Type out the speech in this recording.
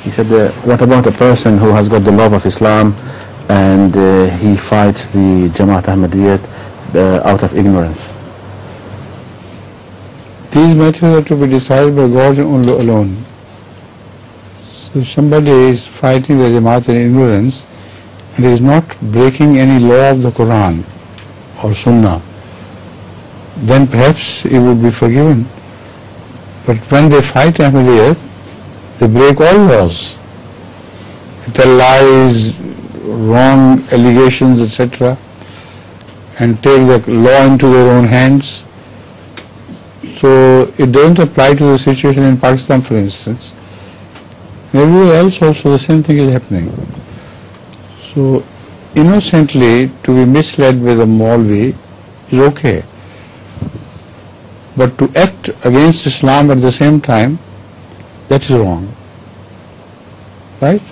He said, what about a person who has got the love of Islam and he fights the Jamaat Ahmadiyyat out of ignorance? These matters are to be decided by God alone. So if somebody is fighting the Jamaat in ignorance and is not breaking any law of the Quran or Sunnah, then perhaps he would be forgiven. But when they fight Ahmadiyyat, they break all laws. They tell lies, wrong allegations, etc., and take the law into their own hands. So it doesn't apply to the situation in Pakistan, for instance. Everywhere else also the same thing is happening. So innocently to be misled with a Maulvi is okay. But to act against Islam at the same time, that is wrong. Right?